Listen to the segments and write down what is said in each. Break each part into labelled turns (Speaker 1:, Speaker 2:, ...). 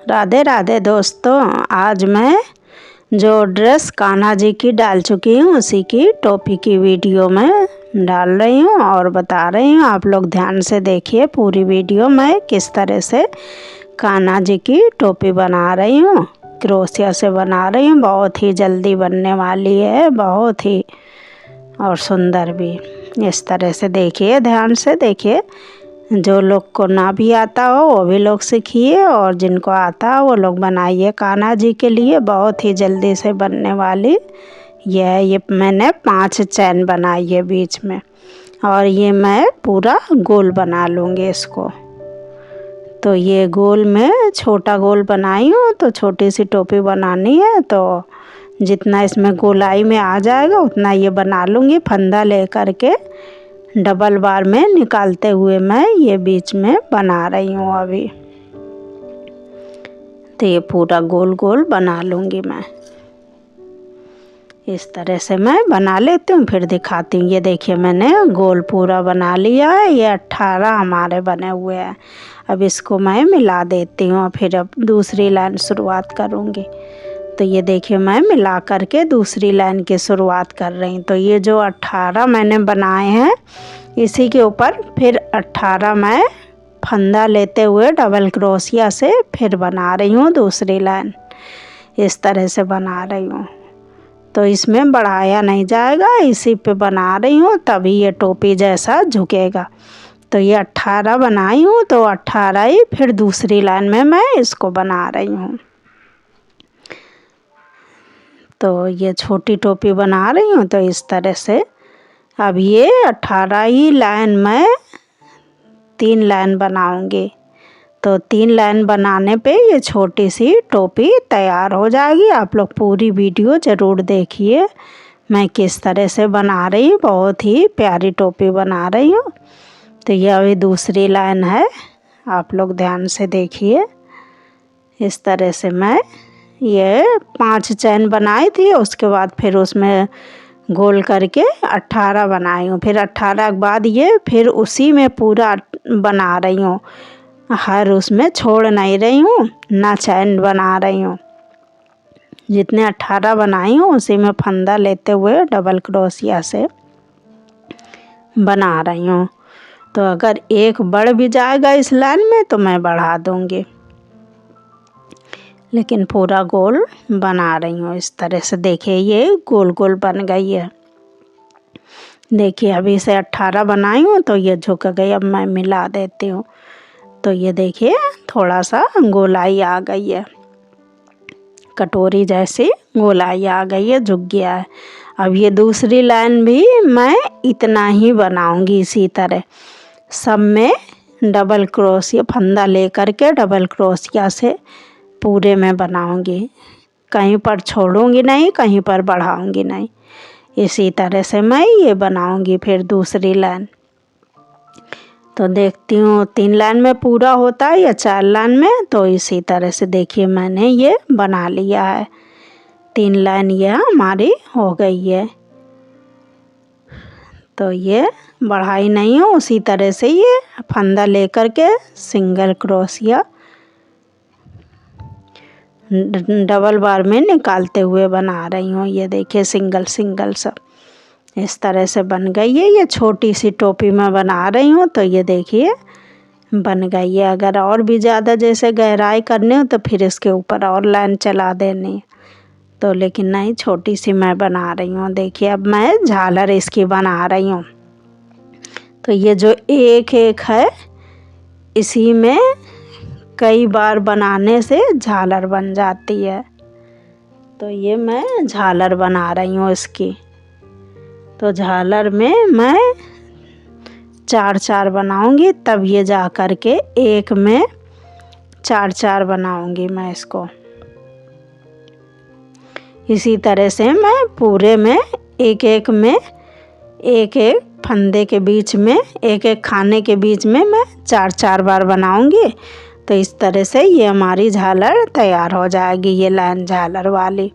Speaker 1: राधे राधे दोस्तों। आज मैं जो ड्रेस कान्हा जी की डाल चुकी हूँ उसी की टोपी की वीडियो में डाल रही हूँ और बता रही हूँ। आप लोग ध्यान से देखिए पूरी वीडियो में किस तरह से कान्हा जी की टोपी बना रही हूँ। क्रोशिया से बना रही हूँ, बहुत ही जल्दी बनने वाली है, बहुत ही और सुंदर भी। इस तरह से देखिए, ध्यान से देखिए। जो लोग को ना भी आता हो वो भी लोग सीखिए और जिनको आता हो वो लोग बनाइए। कान्हा जी के लिए बहुत ही जल्दी से बनने वाली ये मैंने 5 चैन बनाई है बीच में, और ये मैं पूरा गोल बना लूँगी इसको। तो ये गोल में छोटा गोल बनाई हूँ, तो छोटी सी टोपी बनानी है तो जितना इसमें गोलाई में आ जाएगा उतना ये बना लूँगी। फंदा ले करके डबल बार में निकालते हुए मैं ये बीच में बना रही हूँ अभी। तो ये पूरा गोल गोल बना लूँगी मैं। इस तरह से मैं बना लेती हूँ, फिर दिखाती हूँ। ये देखिए मैंने गोल पूरा बना लिया है। ये 18 हमारे बने हुए हैं। अब इसको मैं मिला देती हूँ, फिर अब दूसरी लाइन शुरुआत करूँगी। तो ये देखिए मैं मिला करके दूसरी लाइन की शुरुआत कर रही हूँ। तो ये जो 18 मैंने बनाए हैं इसी के ऊपर फिर 18 मैं फंदा लेते हुए डबल क्रोशिया से फिर बना रही हूँ दूसरी लाइन। इस तरह से बना रही हूँ, तो इसमें बढ़ाया नहीं जाएगा, इसी पे बना रही हूँ तभी ये टोपी जैसा झुकेगा। तो ये 18 बनाई हूँ, तो 18 ही फिर दूसरी लाइन में मैं इसको बना रही हूँ। तो ये छोटी टोपी बना रही हूँ। तो इस तरह से अब ये 18 ही लाइन में 3 लाइन बनाऊंगी। तो 3 लाइन बनाने पे ये छोटी सी टोपी तैयार हो जाएगी। आप लोग पूरी वीडियो ज़रूर देखिए मैं किस तरह से बना रही हूँ। बहुत ही प्यारी टोपी बना रही हूँ। तो ये अभी दूसरी लाइन है, आप लोग ध्यान से देखिए। इस तरह से मैं ये 5 चैन बनाई थी, उसके बाद फिर उसमें गोल करके 18 बनाई हूँ। फिर 18 के बाद ये फिर उसी में पूरा बना रही हूँ, हर उसमें छोड़ नहीं रही हूँ, ना चैन बना रही हूँ। जितने 18 बनाई हूँ उसी में फंदा लेते हुए डबल क्रोशिया से बना रही हूँ। तो अगर एक बढ़ भी जाएगा इस लाइन में तो मैं बढ़ा दूँगी, लेकिन पूरा गोल बना रही हूँ। इस तरह से देखिए ये गोल गोल बन गई है। देखिए अभी से 18 बनाई हूँ तो ये झुक गई। अब मैं मिला देती हूँ, तो ये देखिए थोड़ा सा गोलाई आ गई है, कटोरी जैसी गोलाई आ गई है, झुक गया है। अब ये दूसरी लाइन भी मैं इतना ही बनाऊंगी, इसी तरह सब में डबल क्रोशिया फंदा ले करके डबल क्रोशिया से पूरे में बनाऊंगी। कहीं पर छोड़ूंगी नहीं, कहीं पर बढ़ाऊंगी नहीं। इसी तरह से मैं ये बनाऊंगी फिर दूसरी लाइन। तो देखती हूँ 3 लाइन में पूरा होता है या 4 लाइन में। तो इसी तरह से देखिए मैंने ये बना लिया है। 3 लाइन ये हमारी हो गई है। तो ये बढ़ाई नहीं हो, उसी तरह से ये फंदा लेकर के सिंगल क्रोशिया डबल बार में निकालते हुए बना रही हूँ। ये देखिए सिंगल सिंगल सब इस तरह से बन गई है। ये छोटी सी टोपी में बना रही हूँ, तो ये देखिए बन गई है। अगर और भी ज़्यादा जैसे गहराई करनी हो तो फिर इसके ऊपर और लाइन चला देनी, तो लेकिन नहीं, छोटी सी मैं बना रही हूँ। देखिए अब मैं झालर इसकी बना रही हूँ। तो ये जो एक एक है इसी में कई बार बनाने से झालर बन जाती है। तो ये मैं झालर बना रही हूँ इसकी। तो झालर में मैं 4-4 बनाऊंगी, तब ये जा कर के एक में 4-4 बनाऊंगी मैं इसको। इसी तरह से मैं पूरे में एक एक में एक एक फंदे के बीच में एक एक खाने के बीच में मैं 4-4 बार बनाऊंगी। तो इस तरह से ये हमारी झालर तैयार हो जाएगी, ये लाइन झालर वाली।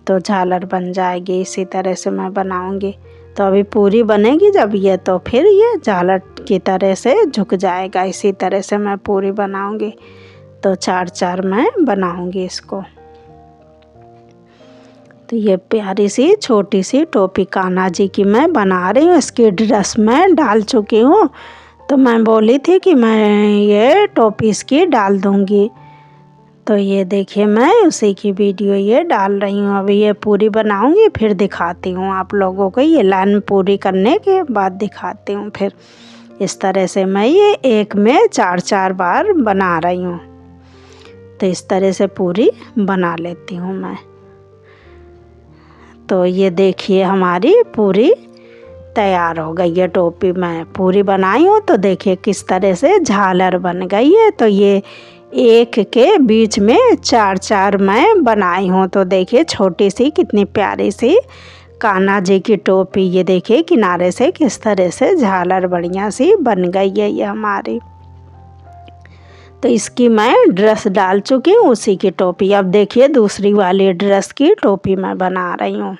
Speaker 1: तो झालर बन जाएगी। इसी तरह से मैं बनाऊंगी। तो अभी पूरी बनेगी जब ये, तो फिर ये झालर की तरह से झुक जाएगा। इसी तरह से मैं पूरी बनाऊंगी। तो 4-4 मैं बनाऊंगी इसको। तो ये प्यारी सी छोटी सी टोपी कान्हा जी की मैं बना रही हूँ। इसकी ड्रेस मैं डाल चुकी हूँ, तो मैं बोली थी कि मैं ये टोपी इसकी डाल दूँगी। तो ये देखिए मैं उसी की वीडियो ये डाल रही हूँ। अभी ये पूरी बनाऊँगी फिर दिखाती हूँ आप लोगों को। ये लाइन पूरी करने के बाद दिखाती हूँ फिर। इस तरह से मैं ये एक में 4-4 बार बना रही हूँ। तो इस तरह से पूरी बना लेती हूँ मैं। तो ये देखिए हमारी पूरी तैयार हो गई है टोपी। मैं पूरी बनाई हूँ तो देखिए किस तरह से झालर बन गई है। तो ये एक के बीच में 4-4 मैं बनाई हूँ। तो देखिए छोटी सी कितनी प्यारी सी कान्हा जी की टोपी। ये देखिए किनारे से किस तरह से झालर बढ़िया सी बन गई है ये हमारी। तो इसकी मैं ड्रेस डाल चुकी हूँ उसी की टोपी। अब देखिए दूसरी वाली ड्रेस की टोपी मैं बना रही हूँ।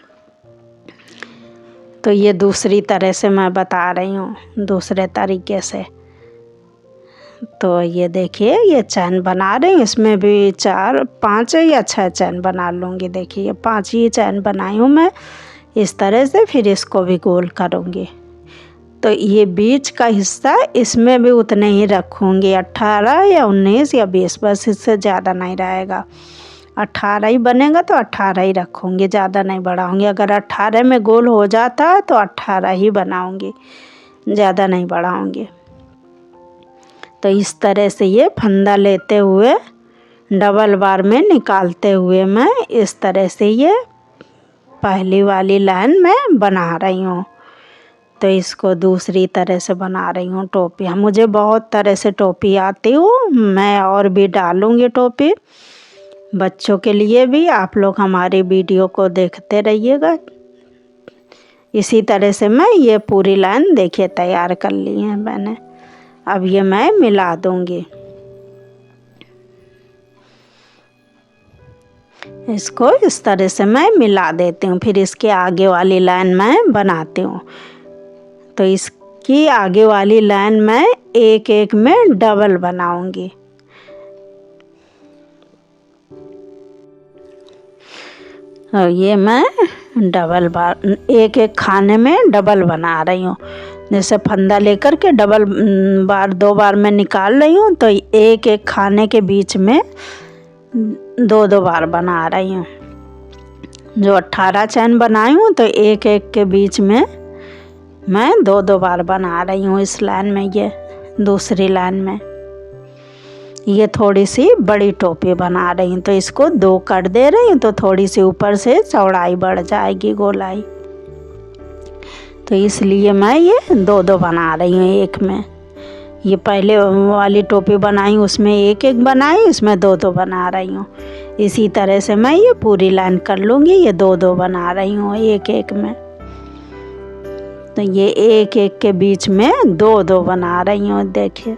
Speaker 1: तो ये दूसरी तरह से मैं बता रही हूँ, दूसरे तरीके से। तो ये देखिए ये चैन बना रही हूँ। इसमें भी 4-5 या 6 चैन बना लूँगी। देखिए ये 5 ही चैन बनाई हूँ मैं इस तरह से। फिर इसको भी गोल करूँगी। तो ये बीच का हिस्सा इसमें भी उतने ही रखूँगी, 18 या 19 या 20, बस इससे ज़्यादा नहीं रहेगा। 18 ही बनेगा तो 18 ही रखूँगी, ज़्यादा नहीं बढ़ाऊँगी। अगर 18 में गोल हो जाता है तो 18 ही बनाऊँगी, ज़्यादा नहीं बढ़ाऊँगी। तो इस तरह से ये फंदा लेते हुए डबल बार में निकालते हुए मैं इस तरह से ये पहली वाली लाइन मैं बना रही हूँ। तो इसको दूसरी तरह से बना रही हूँ टोपी। मुझे बहुत तरह से टोपी आती हूँ, मैं और भी डालूँगी टोपी बच्चों के लिए भी। आप लोग हमारी वीडियो को देखते रहिएगा। इसी तरह से मैं ये पूरी लाइन देखिए तैयार कर ली है मैंने। अब ये मैं मिला दूँगी, इसको इस तरह से मैं मिला देती हूँ। फिर इसके आगे वाली लाइन मैं बनाती हूँ। तो इसकी आगे वाली लाइन मैं एक एक में डबल बनाऊँगी। और ये मैं डबल बार एक एक खाने में डबल बना रही हूँ। जैसे फंदा लेकर के डबल बार 2 बार मैं निकाल रही हूँ, तो एक एक खाने के बीच में 2-2 बार बना रही हूँ। जो 18 चैन बनाई हूँ तो एक एक के बीच में मैं 2-2 बार बना रही हूँ इस लाइन में। ये दूसरी लाइन में ये थोड़ी सी बड़ी टोपी बना रही हूँ, तो इसको 2 कर दे रही हूँ, तो थोड़ी सी ऊपर से चौड़ाई बढ़ जाएगी, गोलाई। तो इसलिए मैं ये 2-2 बना रही हूँ एक में। ये पहले वाली टोपी बनाई उसमें एक एक बनाई, इसमें 2-2 बना रही हूँ। इसी तरह से मैं ये पूरी लाइन कर लूँगी। ये 2-2 बना रही हूँ एक एक में। तो ये एक एक के बीच में 2-2 बना रही हूँ। देखिए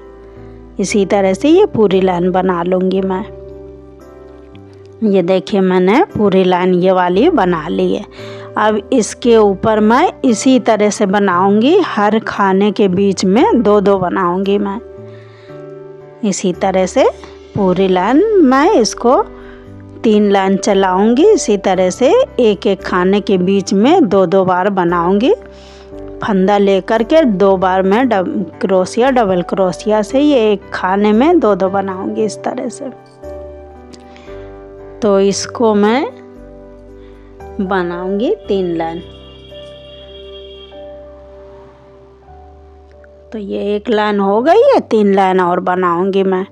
Speaker 1: इसी तरह से ये पूरी लाइन बना लूँगी मैं। ये देखिए मैंने पूरी लाइन ये वाली बना ली है। अब इसके ऊपर मैं इसी तरह से बनाऊँगी, हर खाने के बीच में 2-2 बनाऊँगी मैं। इसी तरह से पूरी लाइन मैं इसको 3 लाइन चलाऊँगी। इसी तरह से एक एक खाने के बीच में 2-2 बार बनाऊँगी। फंदा लेकर के 2 बार मैं क्रोशिया डबल क्रोशिया से ये एक खाने में 2-2 बनाऊंगी इस तरह से। तो इसको मैं बनाऊंगी 3 लाइन। तो ये एक लाइन हो गई है, 3 लाइन और बनाऊंगी मैं।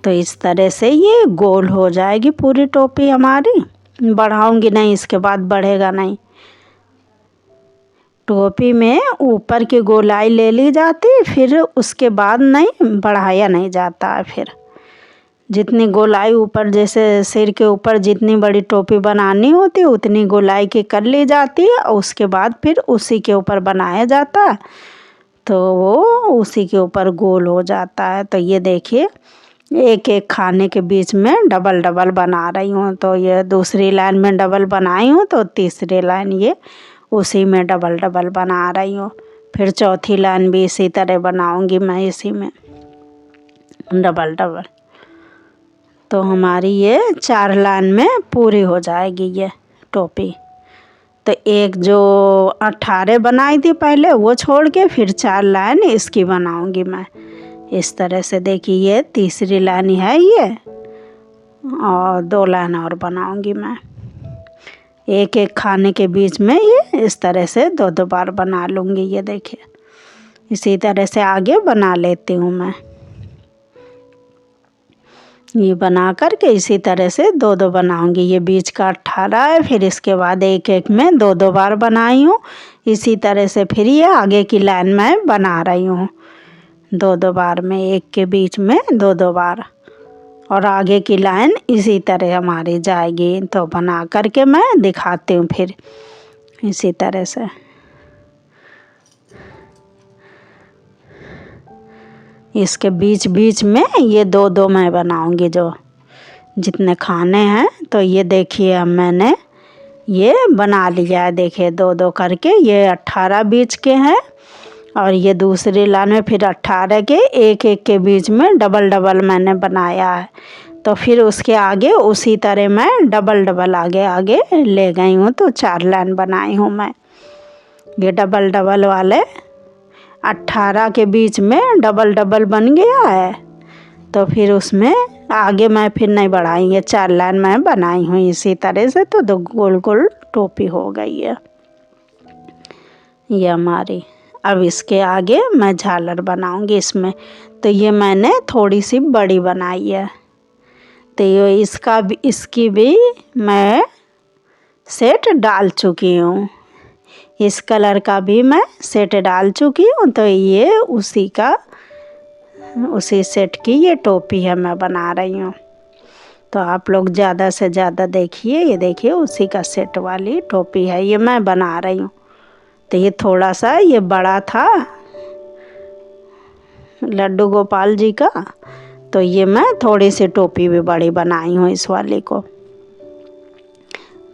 Speaker 1: तो इस तरह से ये गोल हो जाएगी पूरी टोपी हमारी। बढ़ाऊंगी नहीं, इसके बाद बढ़ेगा नहीं। टोपी में ऊपर की गोलाई ले ली जाती, फिर उसके बाद नहीं बढ़ाया नहीं जाता है। फिर जितनी गोलाई ऊपर, जैसे सिर के ऊपर जितनी बड़ी टोपी बनानी होती है उतनी गोलाई की कर ली जाती है, और उसके बाद फिर उसी के ऊपर बनाया जाता है, तो वो उसी के ऊपर गोल हो जाता है। तो ये देखिए एक एक खाने के बीच में डबल डबल बना रही हूँ। तो ये दूसरी लाइन में डबल बनाई हूँ, तो तीसरी लाइन ये उसी में डबल डबल बना रही हूँ। फिर चौथी लाइन भी इसी तरह बनाऊंगी मैं, इसी में डबल डबल। तो हमारी ये 4 लाइन में पूरी हो जाएगी ये टोपी। तो एक जो 18 बनाई थी पहले वो छोड़ के फिर 4 लाइन इसकी बनाऊंगी मैं। इस तरह से देखिए ये तीसरी लाइन है ये, और 2 लाइन और बनाऊंगी मैं। एक एक खाने के बीच में ये इस तरह से 2-2 बार बना लूँगी। ये देखिए इसी तरह से आगे बना लेती हूँ मैं। ये बना कर के इसी तरह से 2-2 बनाऊंगी। ये बीच का 18 है, फिर इसके बाद एक एक में 2-2 बार बनाई हूँ। इसी तरह से फिर ये आगे की लाइन में बना रही हूँ 2-2 बार में, एक के बीच में 2-2 बार, और आगे की लाइन इसी तरह हमारी जाएगी। तो बना कर के मैं दिखाती हूँ फिर इसी तरह से। इसके बीच बीच में ये 2-2 मैं बनाऊंगी जो जितने खाने हैं। तो ये देखिए अब मैंने ये बना लिया है, देखिए 2-2 करके। ये 18 बीच के हैं, और ये दूसरी लाइन में फिर 18 के एक एक के बीच में डबल डबल मैंने बनाया है। तो फिर उसके आगे उसी तरह मैं डबल डबल आगे आगे ले गई हूँ। तो 4 लाइन बनाई हूँ मैं। ये डबल डबल वाले 18 के बीच में डबल डबल बन गया है। तो फिर उसमें आगे मैं फिर नहीं बढ़ाई, ये 4 लाइन मैं बनाई हूँ इसी तरह से। तो 2 गोल गोल टोपी हो गई है ये हमारी। अब इसके आगे मैं झालर बनाऊंगी इसमें। तो ये मैंने थोड़ी सी बड़ी बनाई है। तो ये इसकी भी मैं सेट डाल चुकी हूँ। इस कलर का भी मैं सेट डाल चुकी हूँ। तो ये उसी सेट की ये टोपी है मैं बना रही हूँ। तो आप लोग ज़्यादा से ज़्यादा देखिए। ये देखिए उसी का सेट वाली टोपी है ये मैं बना रही हूँ। तो ये थोड़ा सा ये बड़ा था लड्डू गोपाल जी का, तो ये मैं थोड़ी सी टोपी भी बड़ी बनाई हूँ इस वाली को।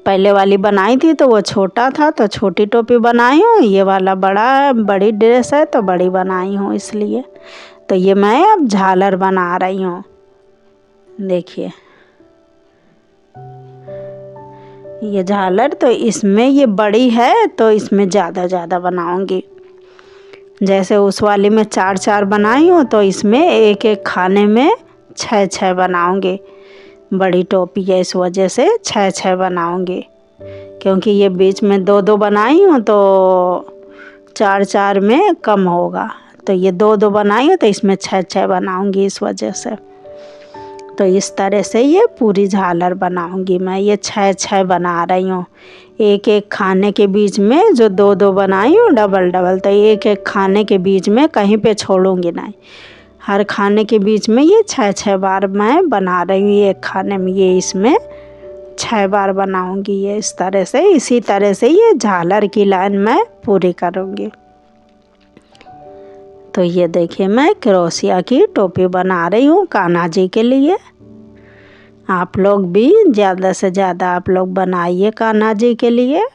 Speaker 1: पहले वाली बनाई थी तो वो छोटा था तो छोटी टोपी बनाई हूँ। ये वाला बड़ी ड्रेस है तो बड़ी बनाई हूँ इसलिए। तो ये मैं अब झालर बना रही हूँ। देखिए ये झालर, तो इसमें ये बड़ी है तो इसमें ज़्यादा बनाऊंगी। जैसे उस वाली में 4-4 बनाई हूँ, तो इसमें एक एक खाने में 6-6 बनाऊंगी। बड़ी टोपी है इस वजह से 6-6 बनाऊंगी, क्योंकि ये बीच में 2-2 बनाई हूँ तो 4-4 में कम होगा। तो ये 2-2 बनाई हूँ तो इसमें 6-6 बनाऊंगी इस वजह से। तो इस तरह से ये पूरी झालर बनाऊंगी मैं। ये 6-6 बना रही हूँ। एक एक खाने के बीच में जो 2-2 बनाई हूँ डबल डबल, तो एक एक खाने के बीच में कहीं पे छोड़ूंगी नहीं। हर खाने के बीच में ये 6-6 बार मैं बना रही हूँ। एक खाने में ये इसमें 6 बार बनाऊंगी ये इस तरह से। इसी तरह से ये झालर की लाइन मैं पूरी करूँगी। तो ये देखिए मैं क्रोशिया की टोपी बना रही हूँ कान्हा जी के लिए। आप लोग भी ज़्यादा से ज़्यादा आप लोग बनाइए कान्हा जी के लिए।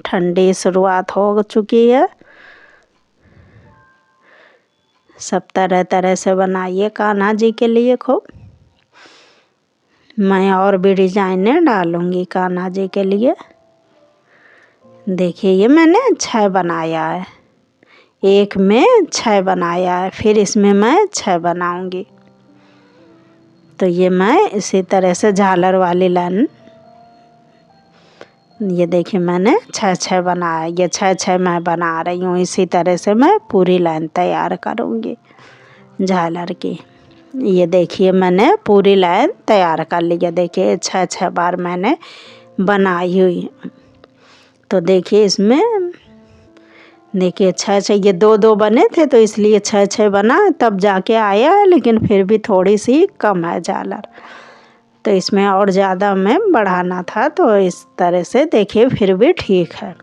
Speaker 1: ठंडी शुरुआत हो चुकी है, सब तरह तरह से बनाइए कान्हा जी के लिए खूब। मैं और भी डिजाइनें डालूँगी कान्हा जी के लिए। देखिए ये मैंने 6 बनाया है, एक में 6 बनाया है, फिर इसमें मैं 6 बनाऊंगी। तो ये मैं इसी तरह से झालर वाली लाइन, ये देखिए मैंने 6-6 बनाया। ये 6-6 मैं बना रही हूँ। इसी तरह से मैं पूरी लाइन तैयार करूँगी झालर की। ये देखिए मैंने पूरी लाइन तैयार कर ली है। देखिए 6-6 बार मैंने बनाई हुई। तो देखिए इसमें देखिए 6-6 ये 2-2 बने थे तो इसलिए 6-6 बना, तब जाके आया है, लेकिन फिर भी थोड़ी सी कम है झालर। तो इसमें और ज़्यादा में बढ़ाना था, तो इस तरह से देखिए फिर भी ठीक है।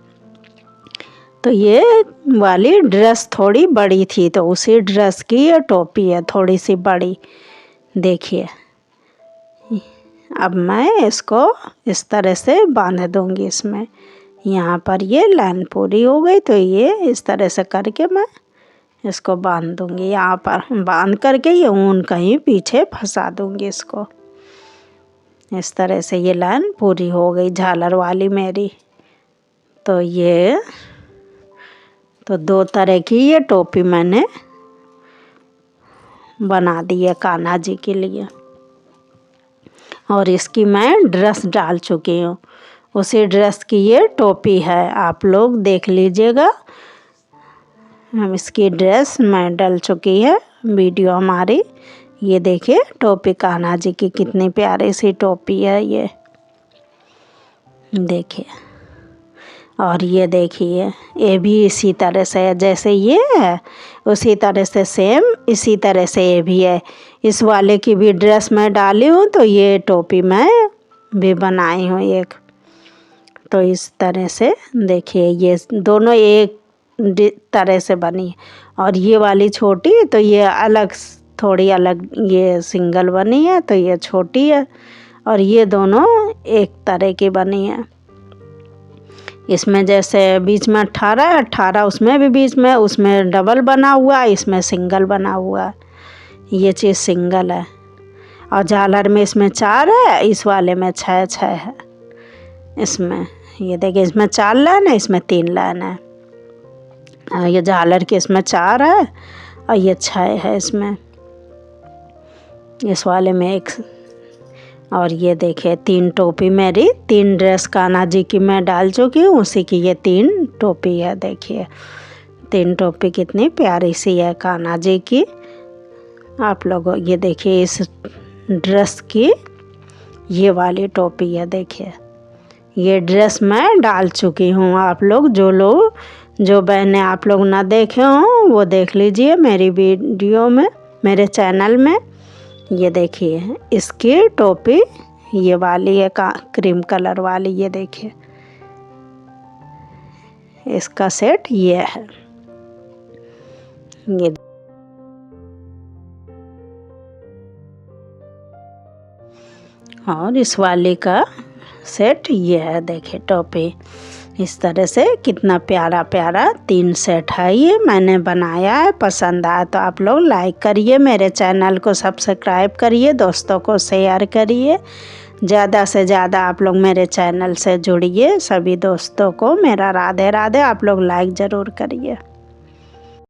Speaker 1: तो ये वाली ड्रेस थोड़ी बड़ी थी तो उसी ड्रेस की ये टोपी है थोड़ी सी बड़ी। देखिए अब मैं इसको इस तरह से बांध दूँगी इसमें। यहाँ पर ये लाइन पूरी हो गई तो ये इस तरह से करके मैं इसको बांध दूँगी। यहाँ पर बांध करके ये ऊन कहीं पीछे फंसा दूँगी इसको। इस तरह से ये लाइन पूरी हो गई झालर वाली मेरी। तो ये तो 2 तरह की ये टोपी मैंने बना दी है कान्हा जी के लिए। और इसकी मैं ड्रेस डाल चुकी हूँ, उसी ड्रेस की ये टोपी है, आप लोग देख लीजिएगा। हम इसकी ड्रेस मैं डाल चुकी है वीडियो हमारी। ये देखिए टोपी कान्हा जी की कितनी प्यारी सी टोपी है ये देखिए। और ये देखिए ये भी इसी तरह से है जैसे ये है, उसी तरह से सेम इसी तरह से ये भी है। इस वाले की भी ड्रेस मैं डाली हूँ, तो ये टोपी मैं भी बनाई हूँ एक। तो इस तरह से देखिए ये दोनों एक तरह से बनी। और ये वाली छोटी, तो ये अलग थोड़ी अलग ये सिंगल बनी है, तो ये छोटी है। और ये दोनों एक तरह की बनी है। इसमें जैसे बीच में 18 है, 18 उसमें भी बीच में, उसमें डबल बना हुआ है, इसमें सिंगल बना हुआ है। ये चीज़ सिंगल है। और झालर में इसमें 4 है, इस वाले में 6 है। इसमें ये देखिए इसमें 4 लाइन है, इसमें 3 लाइन है। ये झालर के इसमें 4 है और ये 6 है इसमें, इस वाले में 1। और ये देखिए 3 टोपी मेरी, 3 ड्रेस कान्हा जी की मैं डाल चुकी हूँ, उसी की ये 3 टोपी है। देखिए 3 टोपी कितनी प्यारी सी है कान्हा जी की। आप लोग ये देखिए इस ड्रेस की ये वाली टोपी है। देखिए ये ड्रेस मैं डाल चुकी हूँ। आप लोग जो बहनें आप लोग ना देखे हों वो देख लीजिए मेरी वीडियो में, मेरे चैनल में। ये देखिए इसकी टोपी ये वाली है क्रीम कलर वाली। ये देखिए इसका सेट ये है। ये और इस वाली का सेट ये है। देखिए टोपी इस तरह से कितना प्यारा प्यारा 3 सेट है ये मैंने बनाया है। पसंद आया तो आप लोग लाइक करिए, मेरे चैनल को सब्सक्राइब करिए, दोस्तों को शेयर करिए। ज़्यादा से ज़्यादा आप लोग मेरे चैनल से जुड़िए। सभी दोस्तों को मेरा राधे राधे। आप लोग लाइक ज़रूर करिए।